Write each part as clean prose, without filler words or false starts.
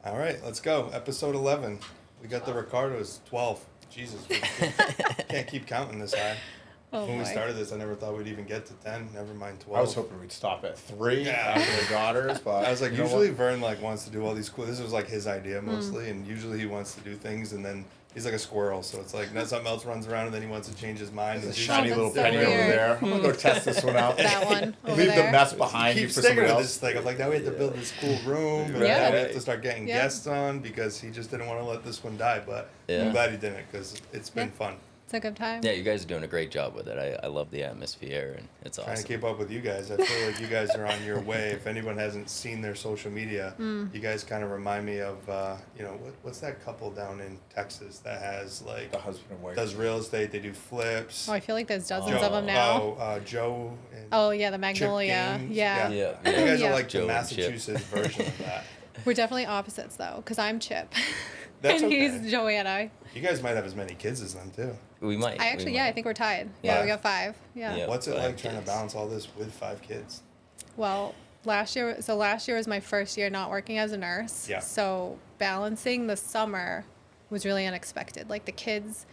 All right, let's go. Episode 11. We got the Riccardos. 12. Jesus, we can't keep counting this high. Oh When we boy. started this, I never thought we'd even get to 10. Never mind 12. I was hoping we'd stop at 3 Yeah. after the daughters, but I was like, you know usually what? Vern like wants to do all these cool. This was like his idea mostly, and usually he wants to do things, and then he's like a squirrel, so it's like then something else runs around, and then he wants to change his mind. There's a and do shiny something little that's so penny over weird. there. I'm gonna go test this one out. That one over Leave there. the mess He behind you keeps for sticking somebody with else. this thing. I'm like, now we have to build this cool room, and Yeah. now we have to start getting Yeah. guests on because he just didn't want to let this one die. But Yeah. I'm glad he didn't because it's been Yeah. fun. It's a good time. Yeah, you guys are doing a great job with it. I love the atmosphere, and it's Trying to awesome. keep up with you guys. I feel like you guys are on your way. If anyone hasn't seen their social media, you guys kind of remind me of, what's that couple down in Texas that has like The husband and wife. does real estate? They do flips. Oh, I feel like there's dozens Joe- of them now. Joe and Oh yeah, the Chip Magnolia. Gaines. Yeah. Yeah. You guys Yeah. are like Joe the and Chip. Massachusetts version of that. We're definitely opposites though, because I'm Chip. That's and okay. he's Joanna. You guys might have as many kids as them too. We might. I actually, we yeah, I might. think we're tied. Yeah, Yeah. we got 5. Yeah. Yeah. What's it 5 like trying to kids. balance all this with 5 kids? Well, last year was my first year not working as a nurse. Yeah. So balancing the summer was really unexpected. Like the kids,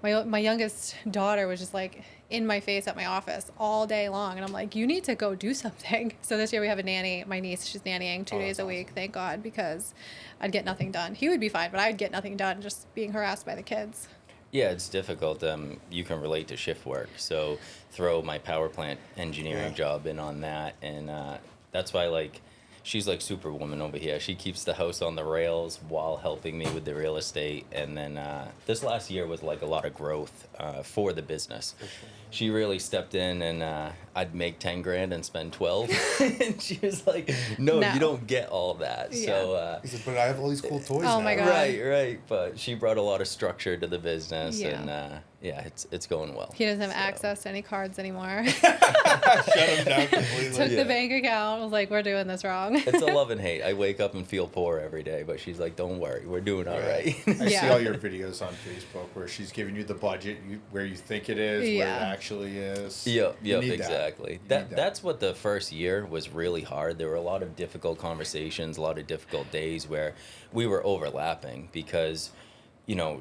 my youngest daughter was just like in my face at my office all day long, and I'm like, you need to go do something. So this year we have a nanny. My niece, she's nannying 2 Oh, days that's a week. Thank God, because I'd get nothing done. He would be fine, but I'd get nothing done just being harassed by the kids. Yeah, it's difficult. You can relate to shift work, so throw my power plant engineering Yeah. job in on that, and that's why she's like Superwoman over here. She keeps the house on the rails while helping me with the real estate, and then this last year was like a lot of growth for the business. She really stepped in, and I'd make 10 grand and spend 12, and she was like, "No, No. you don't get all that." Yeah. So. He said, but I have all these cool toys Oh now. my God. Right. But she brought a lot of structure to the business, Yeah. and it's going well. He doesn't have So, access to any cards anymore. Shut him down completely. Took Yeah. the bank account. Was like, we're doing this wrong. It's a love and hate. I wake up and feel poor every day, but she's like, "Don't worry, we're doing all right." I see Yeah. all your videos on Facebook where she's giving you the budget, where you think it is, where Yeah. it actually is. Yep, You need that. exactly. You need that. That's what the first year was really hard. There were a lot of difficult conversations, a lot of difficult days where we were overlapping because,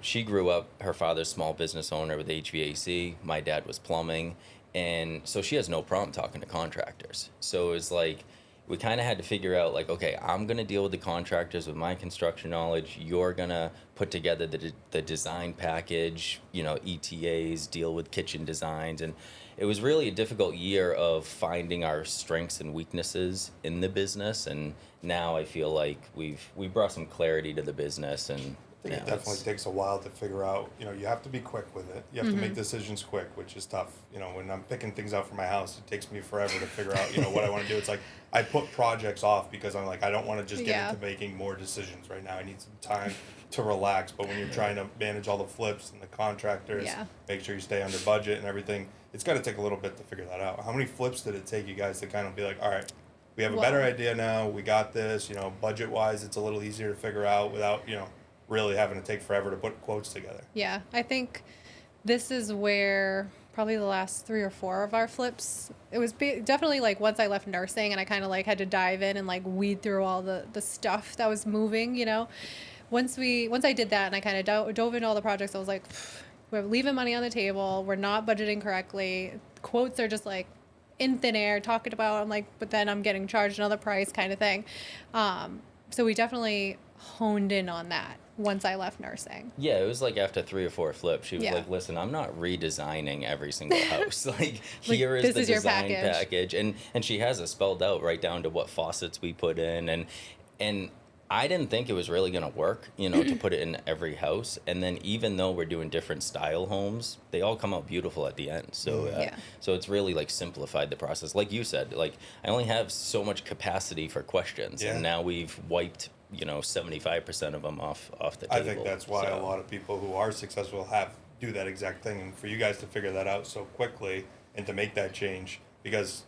she grew up, her father's small business owner with HVAC, my dad was plumbing, and so she has no problem talking to contractors. So it was like we kind of had to figure out like, okay, I'm going to deal with the contractors with my construction knowledge. You're going to put together the design package, ETAs, deal with kitchen designs. And it was really a difficult year of finding our strengths and weaknesses in the business. And now I feel like we brought some clarity to the business. And I think it now definitely it's- takes a while to figure out, you have to be quick with it. You have to make decisions quick, which is tough. When I'm picking things out for my house, it takes me forever to figure out, what I want to do. It's like I put projects off because I'm like, I don't want to just get Yeah. into making more decisions right now. I need some time to relax. But when you're trying to manage all the flips and the contractors, Yeah. make sure you stay under budget and everything, it's got to take a little bit to figure that out. How many flips did it take you guys to kind of be like, all right, we have a better Well- idea now. We got this, budget-wise, it's a little easier to figure out without, really having to take forever to put quotes together. Yeah, I think this is where probably the last 3 or 4 of our flips, it was definitely like once I left nursing and I kind of like had to dive in and like weed through all the stuff that was moving, Once I did that and I kind of dove into all the projects, I was like, we're leaving money on the table. We're not budgeting correctly. Quotes are just like in thin air talking about, I'm like, but then I'm getting charged another price kind of thing. So we definitely honed in on that once I left nursing. Yeah, it was like after 3 or 4 flips, she was Yeah. like, "Listen, I'm not redesigning every single house. Here is this the is your design package." package." And she has it spelled out right down to what faucets we put in, and I didn't think it was really gonna work, to put it in every house. And then even though we're doing different style homes, they all come out beautiful at the end. So Yeah. so it's really like simplified the process. Like you said, like I only have so much capacity for questions, Yeah. and now we've wiped 75% of them off the table. I think that's why a So- lot of people who are successful do that exact thing. And for you guys to figure that out so quickly and to make that change, because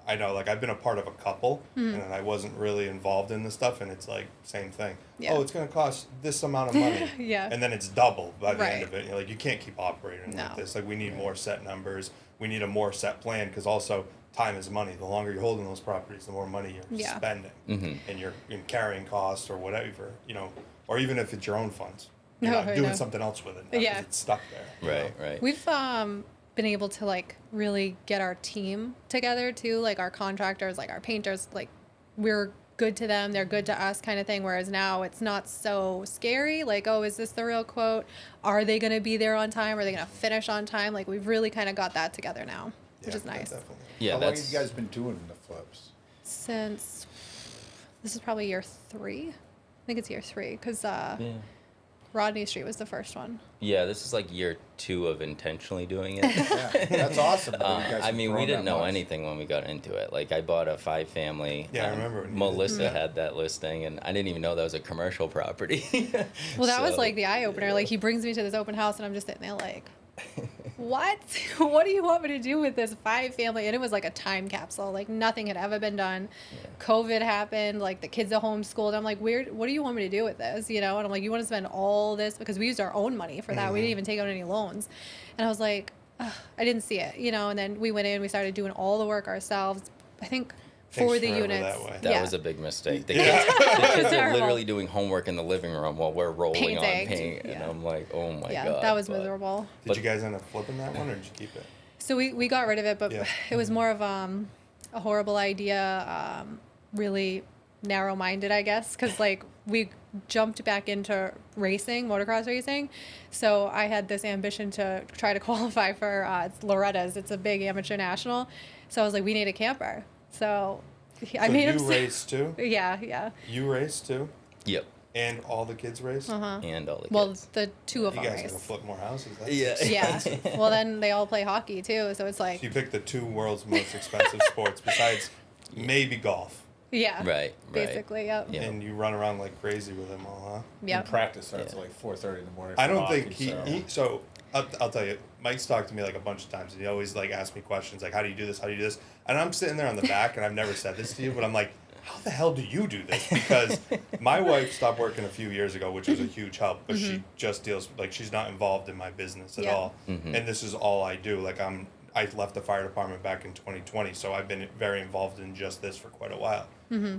I know, like, I've been a part of a couple and I wasn't really involved in this stuff, and it's like, same thing. Yeah. Oh, it's going to cost this amount of money. Yeah. And then it's double by the end Right. of it. Like, you can't keep operating No. like this. Like, we need more set numbers. We need a more set plan, because also time is money. The longer you're holding those properties, the more money you're Yeah. spending, Mm-hmm. and you're carrying costs or whatever, or even if it's your own funds, you're No, not I doing know. something else with it now 'cause Yeah. it's stuck there. Right. We've been able to like really get our team together too, like our contractors, like our painters, like we're good to them, they're good to us kind of thing. Whereas now it's not so scary. Like, oh, is this the real quote? Are they going to be there on time? Are they going to finish on time? Like we've really kind of got that together now, which is nice. Definitely. Yeah, How long that's have you guys been doing the flips? Since this is probably year 3. I think it's year 3 because yeah. Rodney Street was the first one. Yeah, this is like year 2 of intentionally doing it. Yeah, that's awesome. that you guys I have mean, we grown didn't that know much. anything when we got into it. Like, I bought a 5-family. Yeah, I remember when you did. Melissa Yeah. had that listing, and I didn't even know that was a commercial property. Well, that was So, like the eye opener. yeah. Like he brings me to this open house, and I'm just sitting there like, what? What do you want me to do with this 5-family? And it was like a time capsule. Like nothing had ever been done. Yeah. COVID happened. Like the kids are homeschooled. I'm like, weird. What do you want me to do with this? And I'm like, you want to spend all this because we used our own money for that. We didn't even take out any loans. And I was like, ugh, I didn't see it. And then we went in. We started doing all the work ourselves. I think. Takes For the forever units. that way. That Yeah. was a big mistake. The Yeah. kids are Terrible. literally doing homework in the living room while we're rolling on Painting. paint. And Yeah. I'm like, oh my Yeah, God. that was but- miserable. Did you guys end up flipping that one, or did you keep it? So we got rid of it, but Yeah. it was more of a horrible idea, really narrow-minded, I guess, because like we jumped back into racing, motocross racing. So I had this ambition to try to qualify for it's Loretta's. It's a big amateur national. So I was like, we need a camper. So I So made you him. race too? Yeah. You race too? Yep. And all the kids race? Uh-huh. And all the Well, kids. the two of You them guys gotta race. flip more houses. That's Yeah. expensive. Yeah. Well, then they all play hockey too. So it's like, So you picked the 2 world's most expensive sports besides maybe golf. yeah. Right. Basically, yep. Yeah. And you run around like crazy with them all, huh? Yep. And practice starts Yeah. at like 4:30 in the morning. I for don't hockey, think so I'll tell you, Mike's talked to me like a bunch of times, and he always like asks me questions like, how do you do this? How do you do this? And I'm sitting there on the back, and I've never said this to you, but I'm like, how the hell do you do this? Because my wife stopped working a few years ago, which was a huge help, but she just deals, like, she's not involved in my business at Yeah. all. Mhm. And this is all I do. Like, I left the fire department back in 2020, so I've been very involved in just this for quite a while.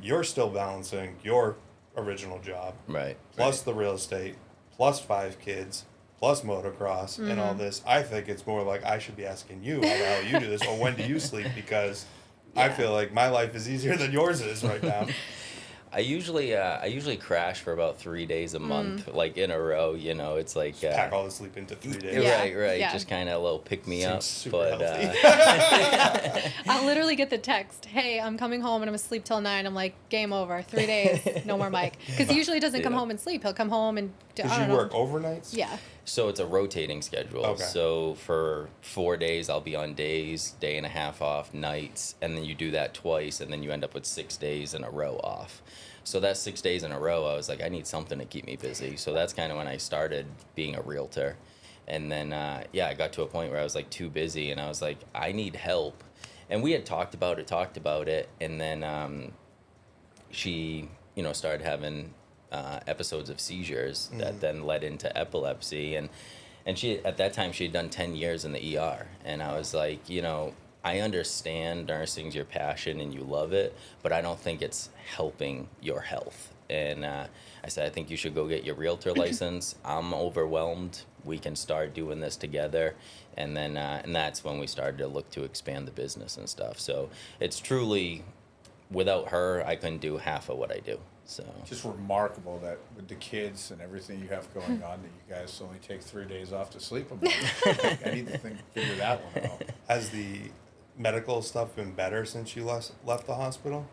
You're still balancing your original job, Right. plus the real estate, plus 5 kids, plus motocross, and all this. I think it's more like I should be asking you how the hell you do this, or when do you sleep? Because I Yeah. feel like my life is easier than yours is right now. I usually crash for about 3 days a month, like in a row. It's like Pack all the sleep into 3 days. Yeah. right, Yeah. Just kind of a little pick me Seems up. super But healthy. I'll literally get the text, hey, I'm coming home and I'm going to sleep till 9. I'm like, game over. 3 days, no more Mike. Because he usually doesn't come Yeah. home and sleep. He'll come home and, I Because don't you know. work overnights? Yeah. so it's a rotating schedule. Okay. So for 4 days, I'll be on days, day and a half off, nights, and then you do that twice, and then you end up with 6 days in a row off. So that's 6 days in a row. I was like, I need something to keep me busy. So that's kind of when I started being a realtor. And then, I got to a point where I was like too busy, and I was like, I need help. And we had talked about it, and then she, started having episodes of seizures that then led into epilepsy. And she, at that time, she had done 10 years in the ER. And I was like, I understand nursing's your passion and you love it, but I don't think it's helping your health. And I said, I think you should go get your realtor license. I'm overwhelmed. We can start doing this together. And then, and that's when we started to look to expand the business and stuff. So it's truly, without her, I couldn't do half of what I do. So Just remarkable that with the kids and everything you have going on, that you guys only take 3 days off to sleep a month. I need to figure that one out. Has the medical stuff been better since you left the hospital?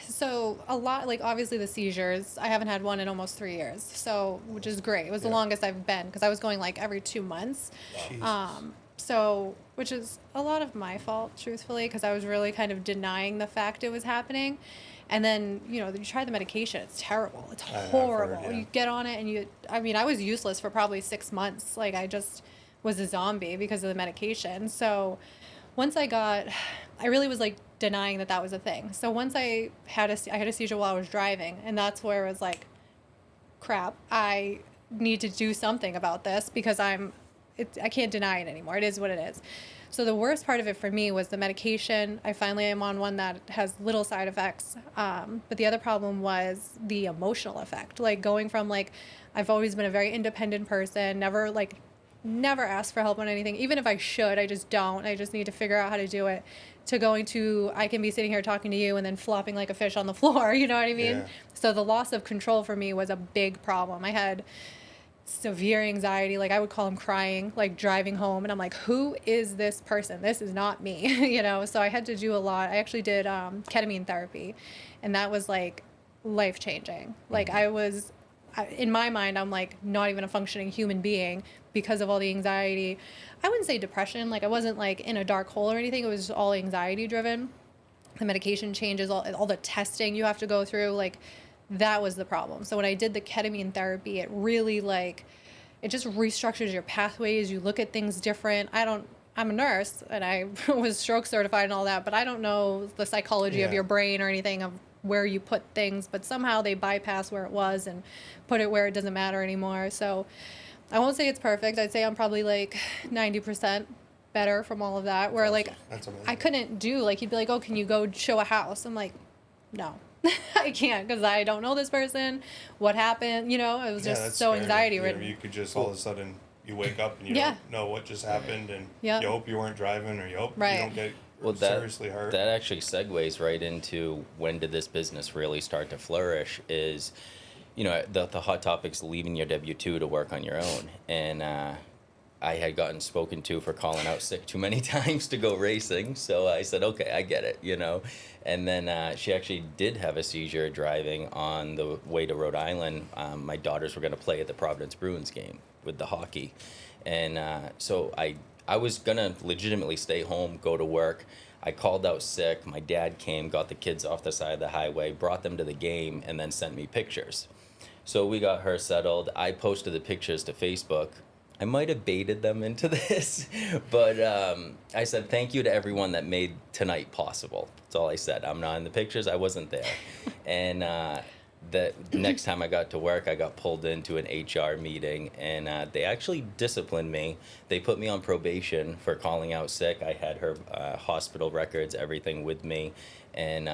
So a lot, like obviously the seizures, I haven't had one in almost 3 years. So, which is great. It was the Yeah. longest I've been because I was going like every 2 months. Jesus. So, which is a lot of my fault, truthfully, because I was really kind of denying the fact it was happening. And then, you try the medication. It's terrible. It's I've heard, horrible. yeah. You get on it and I was useless for probably 6 months. Like I just was a zombie because of the medication. So once I really was like denying that was a thing. So once I had a seizure while I was driving, and that's where it was like, crap, I need to do something about this because I can't deny it anymore. It is what it is. So the worst part of it for me was the medication. I finally am on one that has little side effects. But the other problem was the emotional effect. Like going from like, I've always been a very independent person, never ask for help on anything. Even if I should, I just don't. I just need to figure out how to do it. To going to, I can be sitting here talking to you and then flopping like a fish on the floor. You know what I mean? Yeah. So the loss of control for me was a big problem. I had severe anxiety. Like I would call him crying, like driving home. And I'm like, who is this person? This is not me, you know? So I had to do a lot. I actually did ketamine therapy, and that was like life changing. Like in my mind, I'm like not even a functioning human being because of all the anxiety. I wouldn't say depression. Like I wasn't like in a dark hole or anything. It was just all anxiety driven. The medication changes, all the testing you have to go through, like that was the problem. So when I did the ketamine therapy, it really it just restructures your pathways. You look at things different. I'm a nurse and I was stroke certified and all that, but I don't know the psychology of your brain or anything of where you put things, but somehow they bypass where it was and put it where it doesn't matter anymore. So I won't say it's perfect. I'd say I'm probably like 90% better from all of that, where like That's amazing. I couldn't do, like he'd be like, oh, can you go show a house? I'm like, no. I can't, because I don't know this person. What happened? You know, it was just that's so scary. anxiety You know, ridden. you could just all of a sudden you wake up and you Yeah. don't know what just happened, and Yeah. you hope you weren't driving, or you hope Right. you don't get Well, seriously hurt. that actually segues right into when did this business really start to flourish is, you know, the hot topic's leaving your W-2 to work on your own. And I had gotten spoken to for calling out sick too many times to go racing. So I said, okay, I get it, you know. And then she actually did have a seizure driving on the way to Rhode Island. My daughters were going to play at the Providence Bruins game with the hockey. And so I was going to legitimately stay home, go to work. I called out sick. My dad came, got the kids off the side of the highway, brought them to the game, and then sent me pictures. So we got her settled. I posted the pictures to Facebook. I might have baited them into this, but I said thank you to everyone that made tonight possible. That's all I said. I'm not in the pictures. I wasn't there. And the next time I got to work, I got pulled into an HR meeting, and they actually disciplined me. They put me on probation for calling out sick. I had her hospital records, everything with me. And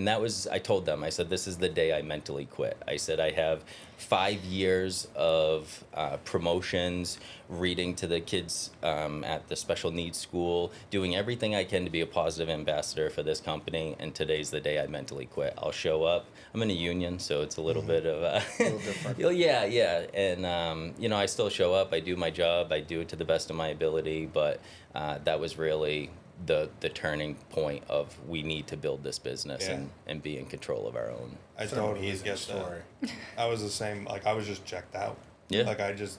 that was, I told them, I said, this is the day I mentally quit. I said, I have 5 years of promotions, reading to the kids at the special needs school, doing everything I can to be a positive ambassador for this company, and today's the day I mentally quit. I'll show up. I'm in a union, so it's a little bit of a little different. yeah. And, you know, I still show up. I do my job. I do it to the best of my ability, but that was really the turning point of we need to build this business and be in control of our own. I It's an totally amazing get story. that. I was the same. Like I was just checked out. Yeah. Like I just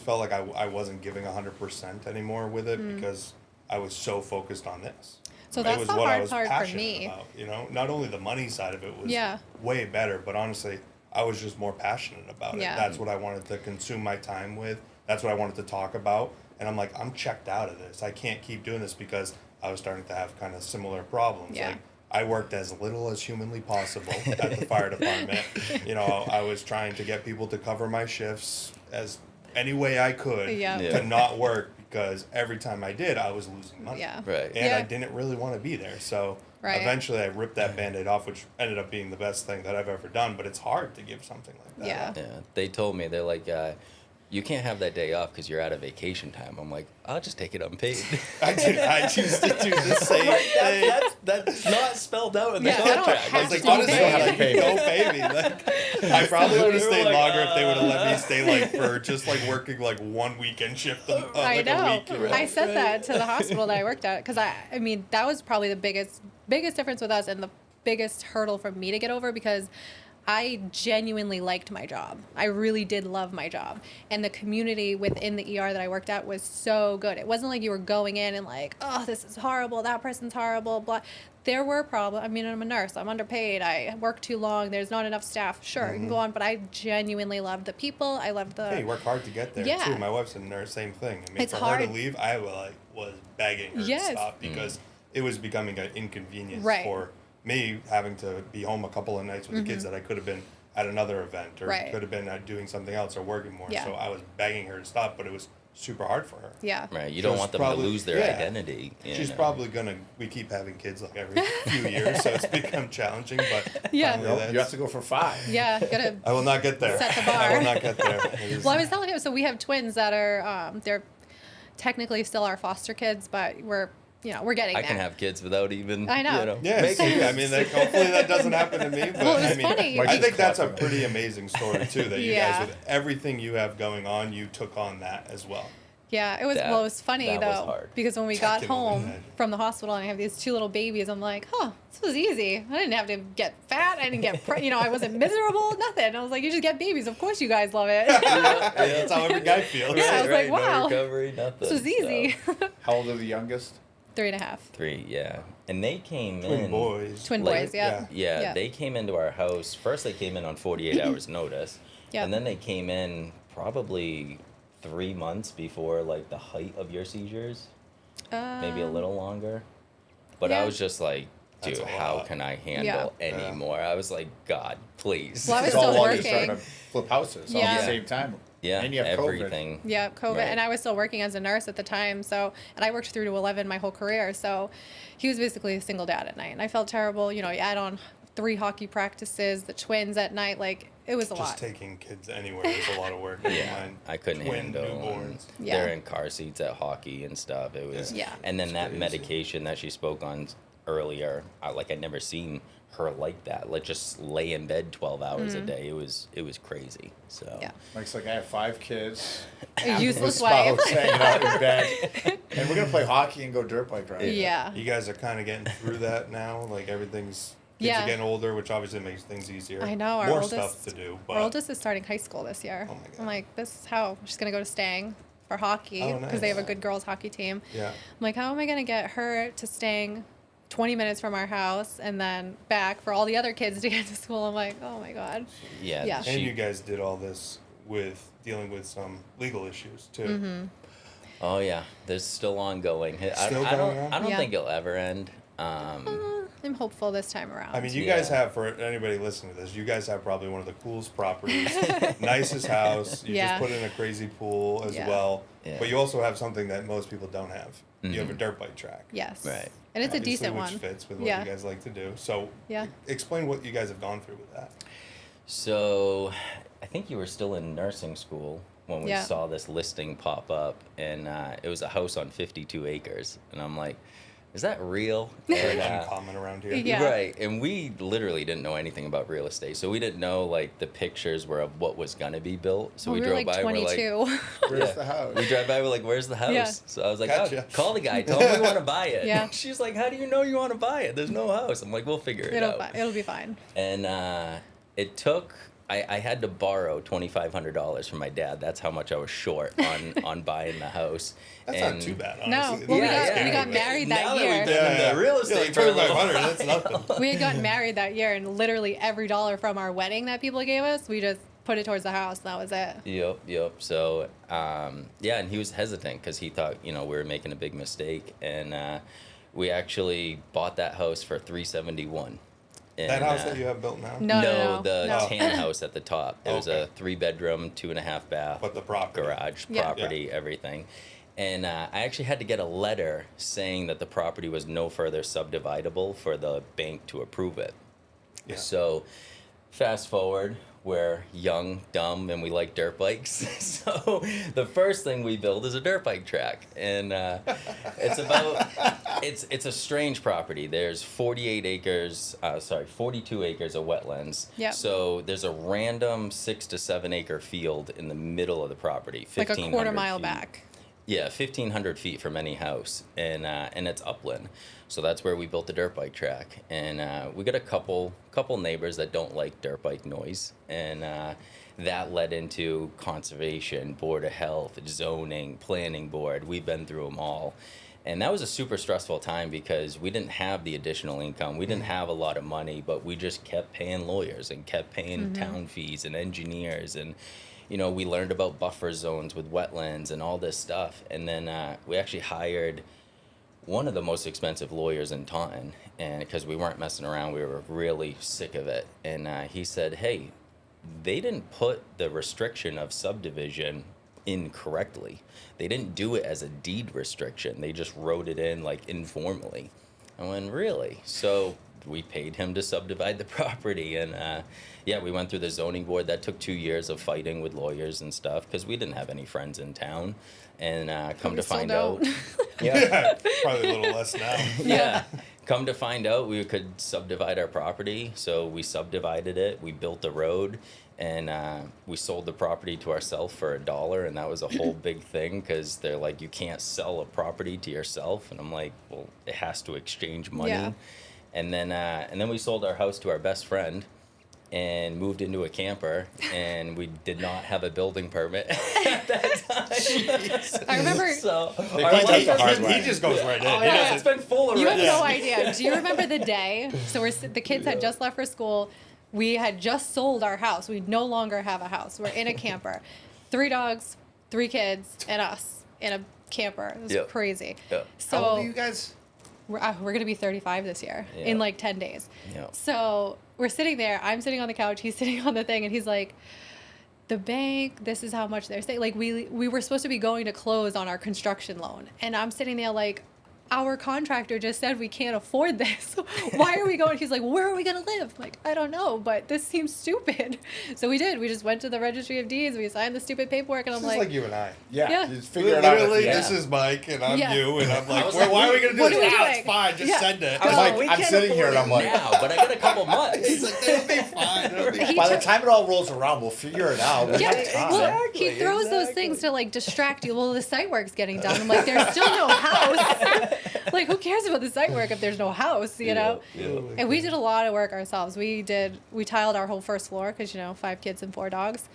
felt like I wasn't giving 100% anymore with it because I was so focused on this. So It that's was the what I hard was part for passionate me. about, you know, not only the money side of it was Yeah. way better, but honestly, I was just more passionate about it. Yeah. That's what I wanted to consume my time with. That's what I wanted to talk about. And I'm like, I'm checked out of this. I can't keep doing this because I was starting to have kind of similar problems. Yeah. Like I worked as little as humanly possible at the fire department. You know, I was trying to get people to cover my shifts as any way I could Yeah. to not work, because every time I did, I was losing money. Yeah. Right. And I Yeah. didn't really want to be there. So Right. eventually I ripped that Band-Aid off, which ended up being the best thing that I've ever done. But it's hard to give something like that Yeah. up. Yeah, they told me, they're like, you can't have that day off because you're out of vacation time. I'm like, I'll just take it unpaid. I choose to do the same thing. That's not spelled out in the Yeah, I don't contract. have I was like, to be honestly, paid. like, don't pay me. Like, I probably would have stayed Like, longer if they would have let me stay like for just like working like one weekend shift I like know. a week. You know? I said that to the hospital that I worked at, because I mean, that was probably the biggest difference with us, and the biggest hurdle for me to get over, because I genuinely liked my job. I really did love my job. And the community within the ER that I worked at was so good. It wasn't like you were going in and like, oh, this is horrible, that person's horrible, blah. There were problems. I mean, I'm a nurse. I'm underpaid. I work too long. There's not enough staff. Sure, you can go on. But I genuinely loved the people. I loved the... Hey, you work hard to get there Yeah. too. My wife's a nurse, same thing. I mean, It's for her hard. to leave, I was begging her Yes. to stop because it was becoming an inconvenience Right. for me, having to be home a couple of nights with the kids that I could have been at another event, or Right. could have been doing something else or working more. Yeah. So I was begging her to stop, but it was super hard for her. Yeah. Right. You don't She's want them probably- to lose their yeah. identity. you She's know. probably we keep having kids like every few years, so it's become challenging, but Yeah. finally Nope, that's- you have to go for 5. Yeah. Gotta. I will not get there. Set the bar. I will not get there. It is- Well, I was telling him. So we have twins that are they're technically still our foster kids, but we're getting I there. can have kids without even. I know. You know yeah, making see, I mean, hopefully that doesn't happen to me. But Well, it was I mean, funny. Mike I just think that's a clapping. pretty amazing story too. That you Yeah. guys, with everything you have going on, you took on that as well. Yeah, it was. That- Well, it was funny that was though hard. because when we I got can only home imagine. from the hospital and I have these 2 little babies, I'm like, huh, this was easy. I didn't have to get fat. I didn't get, I wasn't miserable. Nothing. I was like, you just get babies. Of course, you guys love it. That's how every guy feels. Yeah, I was like, wow. No recovery, nothing. This was easy. So, How old are the youngest? 3.5. 3, yeah. And they came Twin in. boys. Twin Like, boys. Yeah. Yeah, they came into our house. First, they came in on 48 hours notice. Yeah. And then they came in probably 3 months before, like, the height of your seizures. Maybe a little longer. But I yeah. was just like, dude, That's a how lot. can I handle Yeah. any more? I was like, God, please. Well, I was It's all still while you're starting working. to flip houses all at Yeah. the same time. Yeah, And you have everything. Yeah, COVID, Right. and I was still working as a nurse at the time. So, and I worked 3 to 11 my whole career. So, he was basically a single dad at night, and I felt terrible. You add on 3 hockey practices, the twins at night, like it was a Just lot. taking kids anywhere is a lot of work. Never Yeah, mind I couldn't twin handle. newborns. Yeah. They're in car seats at hockey and stuff. It was, Yeah. And then It's that crazy. medication that she spoke on earlier, I never seen her like that. Like just lay in bed 12 hours a day. It was crazy. So Mm-hmm. Yeah. Mike's like, I have 5 kids. A useless spouse wife. hanging out in bed. And we're going to play hockey and go dirt bike riding. Yeah. You guys are kind of getting through that now. Like everything's kids Yeah. are getting older, which obviously makes things easier. I know, our more oldest- stuff to do. But Our oldest is starting high school this year. Oh my God. I'm like, this is how she's gonna go to Stang for hockey Oh, because they have a nice. good girls hockey team. yeah, I'm like, how am I gonna get her to Stang 20 minutes from our house and then back for all the other kids to get to school? I'm like, oh my God. yeah. Yeah. and she- you guys did all this with dealing with some legal issues too. Mm-hmm. Oh yeah, there's still ongoing. Still I don't. going on? I don't Yeah. think it'll ever end. I'm hopeful this time around. I mean, you Yeah. guys have, for anybody listening to this, you guys have probably one of the coolest properties, nicest house. You Yeah. just put in a crazy pool as Yeah. well. Yeah. But you also have something that most people don't have. You have a Mhm. dirt bike track. Yes. Right. And it's a Obviously, decent which one. fits with what Yeah. you guys like to do. So Yeah. explain what you guys have gone through with that. So, I think you were still in nursing school when we Yeah. saw this listing pop up, and it was a house on 52 acres, and I'm like, is that real? Very And, uncommon around here. Yeah. Right, and we literally didn't know anything about real estate, so we didn't know like the pictures were of what was gonna be built. So Well, we were drove like by, and we're like, 22. Where's Yeah. the house? we drive by, we're like, where's the house? Yeah. So I was like, Gotcha. oh, call the guy, tell him we want to buy it. Yeah. She's like, how do you know you want to buy it? There's no house. I'm like, we'll figure it out. It'll be fine. And it took. I had to borrow $2,500 from my dad. That's how much I was short on buying the house. That's and not too bad, No, honestly. well, It's we got scary, married that now year. That we've been in the real Yeah, estate like for a little 2,500, while. that's nothing. We had gotten married that year, and literally every dollar from our wedding that people gave us, we just put it towards the house. And that was it. Yep. So, yeah, and he was hesitant because he thought, we were making a big mistake, and we actually bought that house for $371. And, That house that you have built now? No. the No. tan house at the top. It was a Okay. 3-bedroom, 2.5 bath. But the property. Garage, Yeah. property, everything. And I actually had to get a letter saying that the property was no further subdividable for the bank to approve it. Yeah. So, fast forward, we're young, dumb, and we like dirt bikes. So, the first thing we build is a dirt bike track, and it's a strange property. There's 42 acres of wetlands. Yep. So there's a random 6 to 7 acre field in the middle of the property, Like a 1,500 quarter mile feet. back. Yeah, 1,500 feet from any house, and it's upland. So that's where we built the dirt bike track, and we got a couple neighbors that don't like dirt bike noise, and that led into conservation, board of health, zoning, planning board. We've been through them all, and that was a super stressful time because we didn't have the additional income. We didn't have a lot of money, but we just kept paying lawyers and kept paying town fees and engineers and. We learned about buffer zones with wetlands and all this stuff. And then we actually hired one of the most expensive lawyers in Taunton, and because we weren't messing around, we were really sick of it. And he said, hey, they didn't put the restriction of subdivision incorrectly. They didn't do it as a deed restriction. They just wrote it in like informally. I went, really? So we paid him to subdivide the property, and yeah, we went through the zoning board. That took 2 years of fighting with lawyers and stuff because we didn't have any friends in town. And come We to still find don't. out, yeah, Probably a little less now. yeah. Come to find out, we could subdivide our property. So we subdivided it. We built a road, and we sold the property to ourselves for $1. And that was a whole big thing because they're like, you can't sell a property to yourself. And I'm like, well, it has to exchange money. Yeah. And then we sold our house to our best friend and moved into a camper, and we did not have a building permit at that time. I remember. So They our find out life the has hard been- way. He just goes right in. Oh, He yeah, it's doesn't. been full of You have risks. no idea. Do you remember the day? So the kids had just left for school. We had just sold our house. We no longer have a house. We're in a camper. 3 dogs, 3 kids, and us in a camper. It was Yep. crazy. Yep. So How old are you guys? we're going to be 35 this year Yeah. in like 10 days. Yeah. So we're sitting there. I'm sitting on the couch. He's sitting on the thing, and he's like, the bank, this is how much they're saying. Like, we were supposed to be going to close on our construction loan. And I'm sitting there like, our contractor just said we can't afford this. Why are we going? He's like, where are we going to live? I'm like, I don't know, but this seems stupid. So we did. We just went to the registry of deeds. We signed the stupid paperwork, and I'm This is like, like you and I. Yeah. Just figure it out. Literally, Yeah. this is Mike, and I'm Yeah. you, and I'm like, was well, like, why are we going to do what this? are we Ah, doing? it's fine. Just Yeah. send it. I was Go. like, we I'm can't sitting here afford and I'm it like- now, but I got a couple months. He's like, it'll be fine. It'll be He By the took- time it all rolls around, we'll figure it out. We yeah, have time. well, he Exactly, throws those things to like distract you. Well, the site work's getting done. I'm like, there's still no house. Like, who cares about the site work if there's no house, you know? Yeah. And we did a lot of work ourselves. We tiled our whole first floor because, 5 kids and 4 dogs.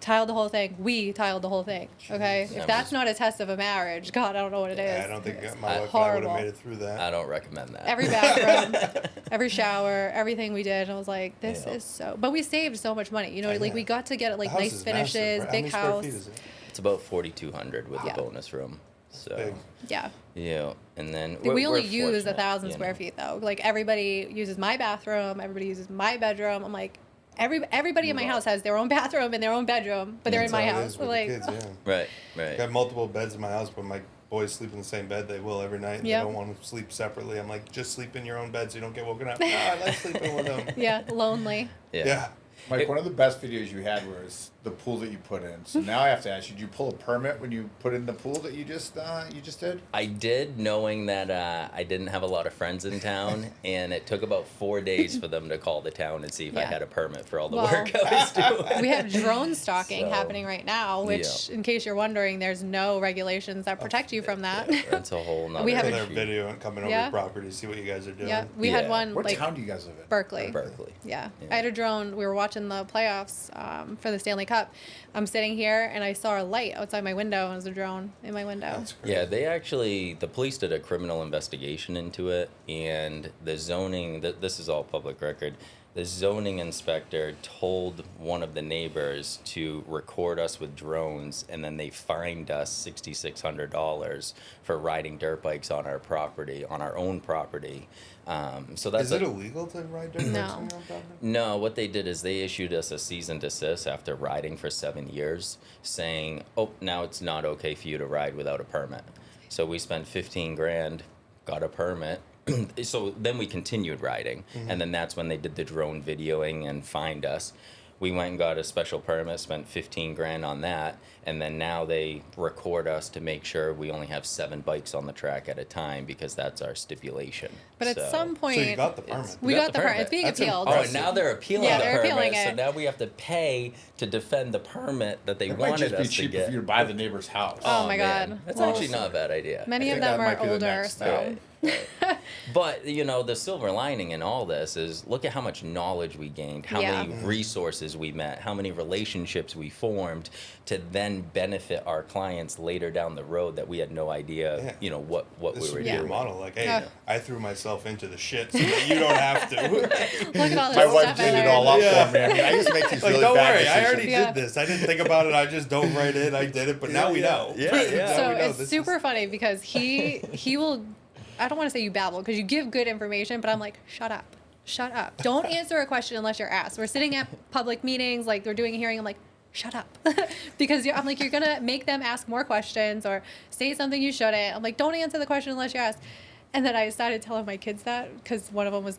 Tiled the whole thing. We tiled the whole thing. Okay? That If that's was- not a test of a marriage, God, I don't know what it is. Yeah, I don't think my wife and I would horrible. have made it through that. I don't recommend that. Every bathroom, every shower, everything we did. I was like, this Yeah. is so. But we saved so much money. I like, know. we got to get The like house nice is massive, finishes, right? How big many square house. feet is it? It's about 4,200 with Yeah. the bonus room. So Big. Yeah. yeah, and then We only we're use fortunate, 1,000 you square know. feet though. Like, everybody uses my bathroom, everybody uses my bedroom. I'm like, everybody in my house has their own bathroom and their own bedroom, but they're in That's my how it house. is with Like, the kids, yeah. Right, I right. have multiple beds in my house, but my boys sleep in the same bed. They will every night. And Yeah. They don't want to sleep separately. I'm like, just sleep in your own bed so you don't get woken up. No, I like sleeping with them. yeah, lonely. Yeah. Yeah. Mike, one of the best videos you had was the pool that you put in. So now I have to ask you, did you pull a permit when you put in the pool that you just did? I did, knowing that I didn't have a lot of friends in town, and it took about 4 days for them to call the town and see if I Yeah. had a permit for all the Well, work I was doing. We have drone stalking So, happening right now, which, yeah. in case you're wondering, there's no regulations that protect you from that. Yeah, that's a whole nother We have For a- their issue. video and coming over Yeah. your property, see what you guys are doing. Yeah, we had Yeah. one What like town do you guys live in? Berkeley. Berkeley. Yeah. Yeah. I had a drone. We were watching the playoffs for the Stanley Cup. I'm sitting here and I saw a light outside my window, and it was a drone in my window. That's crazy. Yeah, the police did a criminal investigation into it, and the zoning, this is all public record, the zoning inspector told one of the neighbors to record us with drones, and then they fined us $6,600 for riding dirt bikes on our property, on our own property. So that's Is it illegal to ride dirt bikes No. on your own property? No, what they did is they issued us a cease and desist after riding for 7 years, saying, "Oh, now it's not okay for you to ride without a permit." So we spent 15 grand, got a permit. So then we continued riding, and then that's when they did the drone videoing and fined us. We went and got a special permit, spent 15 grand on that, and then now they record us to make sure we only have 7 bikes on the track at a time because that's our stipulation. But at So- some point, So you got the permit. we got the permit. It's being That's appealed. Oh, impressive. and now they're appealing Yeah, the they're permit, appealing so it. now we have to pay to defend the permit that they It might wanted just be us to cheaper get. for you to buy the neighbor's house. Oh my man. God. That's Well, actually not a bad idea. Many I of think them that are might be the older, next so. step. Right. But, the silver lining in all this is look at how much knowledge we gained, how Yeah. many resources we met, how many relationships we formed to then benefit our clients later down the road that we had no idea, Yeah. What This we should were be your doing. model. Like, hey, Yeah. I threw myself into the shit so that you don't have to. Look at all this My stuff wife I did it learned. all up Yeah. for me. I mean, I used to make these Like, really don't bad worry, I decisions. already Yeah. did this. I didn't think about it. I just dove right in. I did it, but now we know. Yeah, yeah. Now So we know. it's This super is- funny because he will, I don't want to say you babble because you give good information, but I'm like, shut up. Don't answer a question unless you're asked. We're sitting at public meetings, like we're doing a hearing. I'm like, shut up. Because I'm like, you're going to make them ask more questions or say something you shouldn't. I'm like, don't answer the question unless you ask. And then I started telling my kids that because one of them was,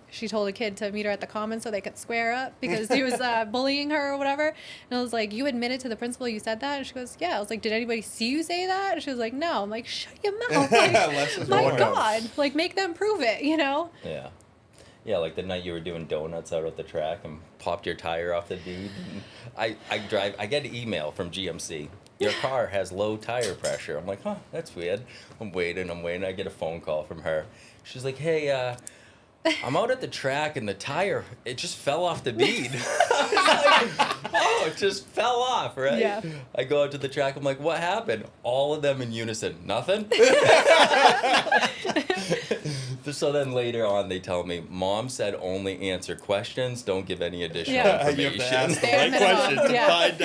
she told a kid to meet her at the commons so they could square up because he was bullying her or whatever. And I was like, you admitted to the principal you said that? And she goes, yeah. I was like, did anybody see you say that? And she was like, no. I'm like, shut your mouth. Like, my God. Like, make them prove it, you know? Yeah. Yeah, like the night you were doing donuts out at the track and popped your tire off the dude. And I get an email from GMC. Your car has low tire pressure. I'm like, huh, that's weird. I'm waiting. I get a phone call from her. She's like, hey, I'm out at the track and the tire, it just fell off the bead. I was like, oh, it just fell off, right? Yeah. I go out to the track, I'm like, what happened? All of them in unison, nothing? So then later on, they tell me, Mom said only answer questions, don't give any additional information. You have to ask the right question to find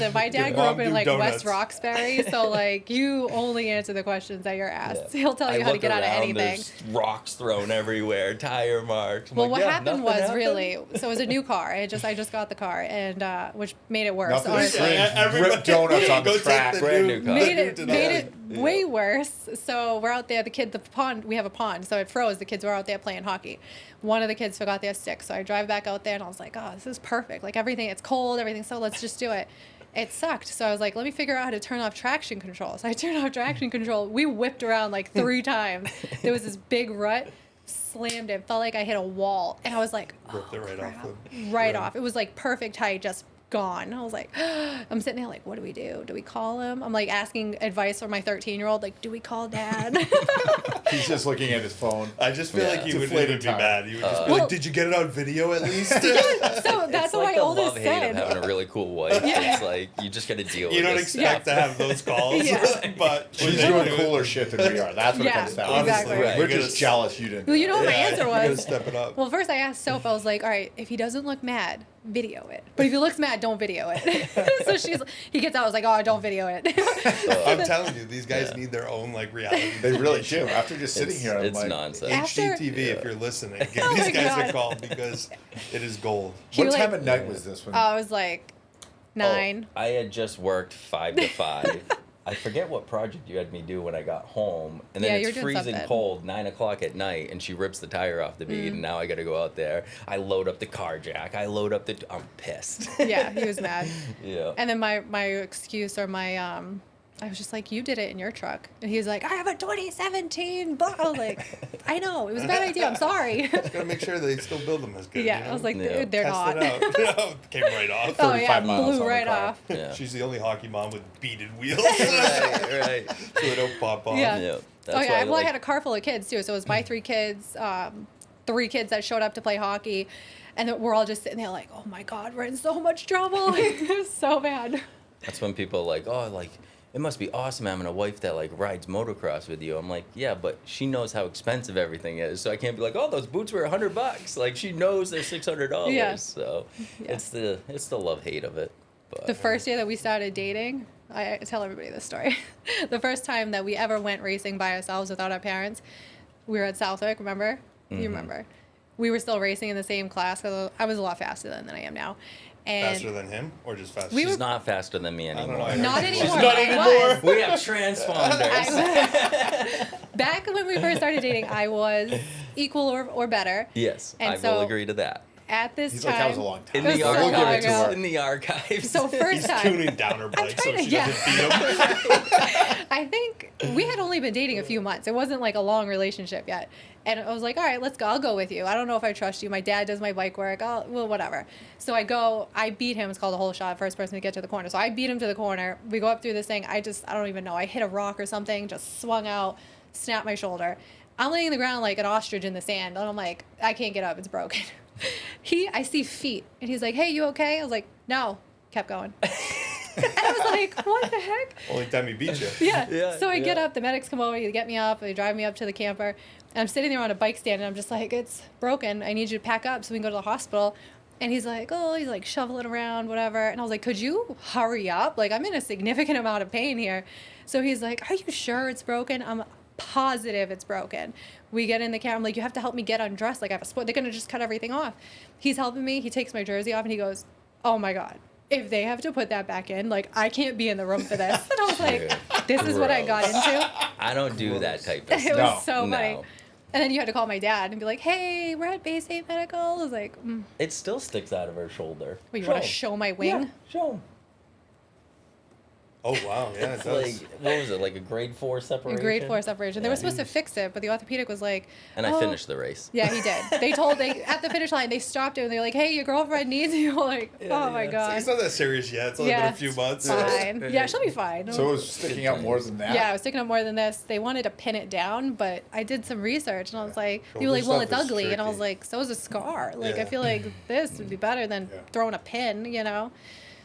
out. My dad grew up in like West Roxbury, so like you only answer the questions that you're asked. Yeah. He'll tell you how to get out of anything. There's rocks thrown everywhere, tire marks. Well, what happened was really, so it was a new car. I just got the car, and which made it worse. Rip donuts on the track. Brand new car. Made it way worse. So we're out there. The pond. We have a pond, so it froze. The kids were out there playing hockey. One of the kids forgot their stick, so I drive back out there, and I was like, "Oh, this is perfect. Like everything, it's cold, everything. So let's just do it." It sucked. So I was like, let me figure out how to turn off traction control. So I turned off traction control. We whipped around like 3 times. There was this big rut. Slammed it. Felt like I hit a wall. And I was like, ripped it right off. Right off. It was like perfect height, just gone. I was like, I'm sitting there like, what do we do? Do we call him? I'm like asking advice from my 13-year-old, like, do we call Dad? He's just looking at his phone. I just feel like you wouldn't be bad. You would just be like, did you get it on video at least? So that's what like my oldest said. said. Of having a really cool wife. Yeah. It's like, you just got to deal with it. You don't expect to have those calls, but she's doing cooler shit than we are. That's what it comes down to. Exactly. Right. We're just jealous you didn't. Well, you know what my answer was? You gotta step it up. Well, first I asked Soph, I was like, all right, if he doesn't look mad, video it. But if he looks mad, don't video it. So he gets out, I was like, oh, don't video it. I'm telling you, these guys need their own like reality. They really do. After just sitting here, I'm it's like, nonsense. HGTV, if you're listening, give these guys a call because it is gold. What time of night was this one? I was like 9. I had just worked 5 to 5. I forget what project you had me do when I got home, and then it's freezing cold, 9 o'clock at night, and she rips the tire off the bead, and now I got to go out there. I load up the car jack. I'm pissed. Yeah, he was mad. Yeah. And then my excuse or I was just like, you did it in your truck. And he was like, I have a 2017. I was like, I know. It was a bad idea. I'm sorry. Just got to make sure they still build them as good. Yeah, you know? I was like, Yeah. they're Test not. it out. Came right off. Oh, yeah, 35 miles blew on right the car. off. Yeah. She's the only hockey mom with beaded wheels. right. So they don't pop off. Yeah. Yeah. Oh, yeah. Well, I had a car full of kids, too. So it was my 3 kids, 3 kids that showed up to play hockey. And we're all just sitting there like, oh, my God, we're in so much trouble. It was so bad. That's when people are like, oh, like, it must be awesome having a wife that like rides motocross with you. I'm like, yeah, but she knows how expensive everything is, so I can't be like, oh, those boots were $100. Like, she knows they're $600. Yeah. So Yeah. it's the love hate of it. But The first year that we started dating, I tell everybody this story. The first time that we ever went racing by ourselves without our parents, we were at Southwick, remember? Mm-hmm. You remember. We were still racing in the same class. I was a lot faster than I am now. And Faster than him or just faster? We she's were- not faster than me I don't anymore. know. not anymore. She's not but I anymore. was. We have transponders. Back when we first started dating, I was equal or better. Yes, And I will so- agree to that. At this He's time. like, that was a long time. In It was the so We'll give long it to ago. her. in the archives. So first He's time. tuning down her bike so trying to- she yeah. doesn't beat him. I think we had only been dating a few months. It wasn't like a long relationship yet. And I was like, all right, let's go. I'll go with you. I don't know if I trust you. My dad does my bike work. Well, whatever. So I go, I beat him. It's called a hole shot, first person to get to the corner. So I beat him to the corner. We go up through this thing. I don't even know. I hit a rock or something, just swung out, snapped my shoulder. I'm laying on the ground like an ostrich in the sand. And I'm like, I can't get up. It's broken. I see feet. And he's like, hey, you okay? I was like, no. Kept going. And I was like, what the heck? Only time he beat you. Yeah. So I get yeah. up, the medics come over, they get me up, they drive me up to the camper, and I'm sitting there on a bike stand, and I'm just like, it's broken. I need you to pack up so we can go to the hospital. And he's like, shoveling around, whatever. And I was like, could you hurry up? Like, I'm in a significant amount of pain here. So he's like, are you sure it's broken? I'm positive it's broken. We get in the car. I'm like, you have to help me get undressed. Like, I have a sport. They're going to just cut everything off. He's helping me. He takes my jersey off, and he goes, oh, my God. if they have to put that back in, like, I can't be in the room for this. And I was like, Dude, this is what I got gross. into. I don't do that type of It stuff. was so funny. No. And then you had to call my dad and be like, hey, we're at Bay State Medical. I was like, It still sticks out of her shoulder. well, you want to show my wing? Yeah, show 'em. Oh wow, yeah, it It's does. like, what was it, like a grade 4 A separation? grade 4 separation. They Yeah. were supposed to fix it, but the orthopedic was like, And I "Oh." finished the race. Yeah, he did. They at the finish line, they stopped it and they're like, hey, your girlfriend needs you. Like, Yeah, oh my yeah. God. It's not that serious yet. It's only been a few months. Fine. Yeah, she'll be fine. So it was sticking out more than that? Yeah, I was sticking up more than this. They wanted to pin it down, but I did some research and I was like, Shoulder they were like, well, stuff it's is ugly. And I was tricky. like, so is a scar. Like, Yeah. I feel like this would be better than Yeah. throwing a pin, you know?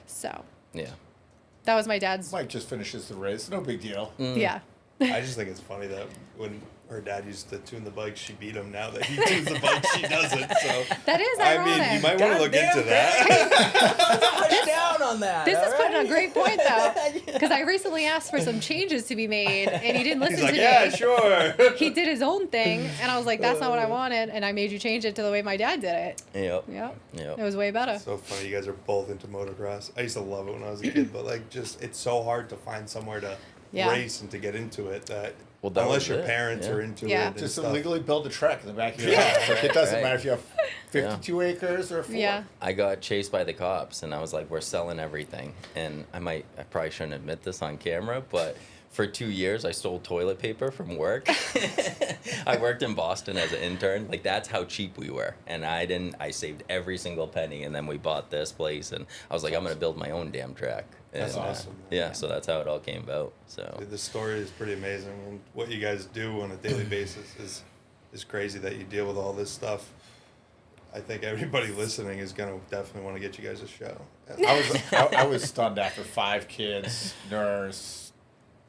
So Yeah. that was my dad's. Mike just finishes the race. No big deal. Yeah. I just think it's funny that when her dad used to tune the bike, she beat him. Now that he tunes the bike, she doesn't. So That is I ironic. mean, you might want to look Goddamn, into that. Push down on that. This is all putting a right? great point, though, because I recently asked for some changes to be made, and he didn't listen He's like, to yeah, me. sure. He did his own thing, and I was like, that's not what I wanted, and I made you change it to the way my dad did it. Yep. Yep. Yep. It was way better. So funny, you guys are both into motocross. I used to love it when I was a kid, but like, just it's so hard to find somewhere to Yeah. race and to get into it. That, Well, that unless was your it, parents yeah. are into Yeah. it, and Just stuff. illegally build a track in the back of your Yeah. house. Like, it doesn't Right. matter if you have 52 acres or 4. Yeah. I got chased by the cops, and I was like, "We're selling everything." And I probably shouldn't admit this on camera, but for 2 years, I stole toilet paper from work. I worked in Boston as an intern. Like, that's how cheap we were. And I saved every single penny, and then we bought this place, and I was like, I'm gonna build my own damn track. That's And, awesome, man. Yeah, so that's how it all came about. So Dude, the story is pretty amazing, and what you guys do on a daily basis is crazy. That you deal with all this stuff. I think everybody listening is gonna definitely want to get you guys a show. I was stunned after 5 kids, nurse.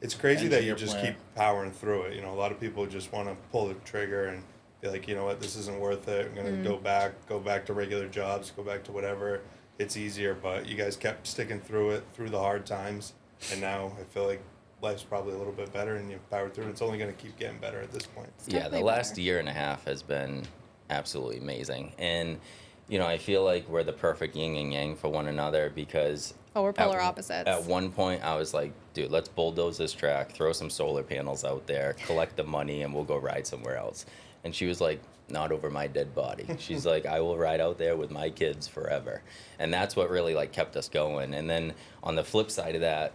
It's crazy that you Engineer just plan. keep powering through it. You know, a lot of people just want to pull the trigger and be like, you know what, this isn't worth it. I'm gonna go back to regular jobs, go back to whatever. It's easier, but you guys kept sticking through it through the hard times, and now I feel like life's probably a little bit better, and you powered through it. It's only gonna keep getting better at this point. yeah, the definitely last better. year and a half has been absolutely amazing. And, you know, I feel like we're the perfect yin and yang for one another because Oh, we're polar at, opposites. At one point, I was like, dude, let's bulldoze this track, throw some solar panels out there, collect the money, and we'll go ride somewhere else. And she was like, not over my dead body. She's like, I will ride out there with my kids forever. And that's what really like kept us going. And then on the flip side of that,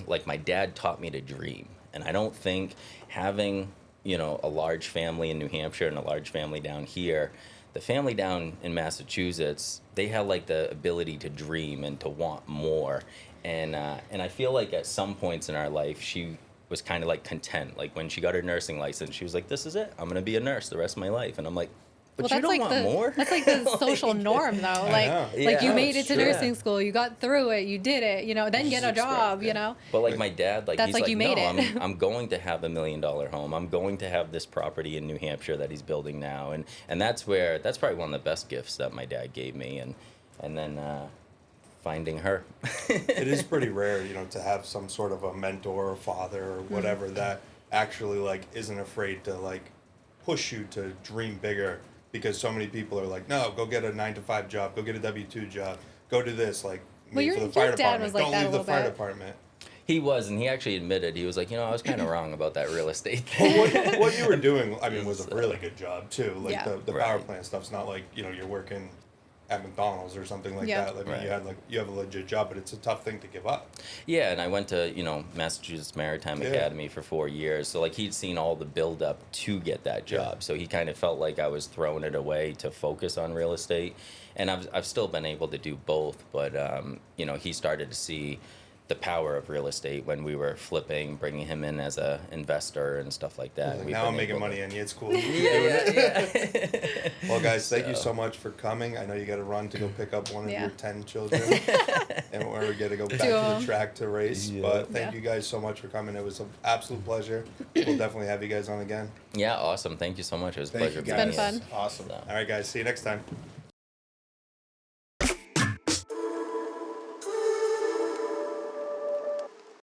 like my dad taught me to dream. And I don't think having, you know, a large family in New Hampshire and a large family down here, the family down in Massachusetts, they had like the ability to dream and to want more. And I feel like at some points in our life, she was kind of like content. Like when she got her nursing license, she was like, this is it. I'm going to be a nurse the rest of my life. And I'm like, but you don't want more? That's like the social norm, though. Like, know. like you Yeah, made it to sure. nursing school, you got through it, you did it, you know, then get a job, you know. But like my dad, like That's he's like like, you made no, it." I'm going to have $1 million home. I'm going to have this property in New Hampshire that he's building now, and that's probably one of the best gifts that my dad gave me, and then finding her. It is pretty rare, you know, to have some sort of a mentor or father or whatever that actually like isn't afraid to like push you to dream bigger, because so many people are like, no, go get a 9-to-5 job, go get a W-2 job, go do this, like Well, me your- for the your fire dad department. was like Don't that a leave the little fire bit. department. He was, and he actually admitted, he was like, you know, I was kind of wrong about that real estate Well, thing. what you were doing, I mean, was a really good job too. Like Yeah. the power Right. plant stuff's not like, you know, you're working at McDonald's or something like Yeah. that. Like Right. you have a legit job, but it's a tough thing to give up. Yeah, and I went to, you know, Massachusetts Maritime Yeah. Academy for 4 years. So, like, he'd seen all the build-up to get that job. Yeah. So he kind of felt like I was throwing it away to focus on real estate. And I've still been able to do both. But, you know, he started to see the power of real estate when we were flipping, bringing him in as a investor and stuff like that. Like, We've now been I'm making able money to- on you. It's cool. Yeah. Well, guys, thank you So- so much for coming. I know you got to run to go pick up one of Yeah. your 10 children, and we're going to go back Two to of the them. track to race. Yeah. But thank Yeah. you guys so much for coming. It was an absolute pleasure. We'll definitely have you guys on again. Yeah, awesome. Thank you so much. It was a Thank pleasure you being guys. It's been here. fun. Awesome. So- All right, guys. See you next time.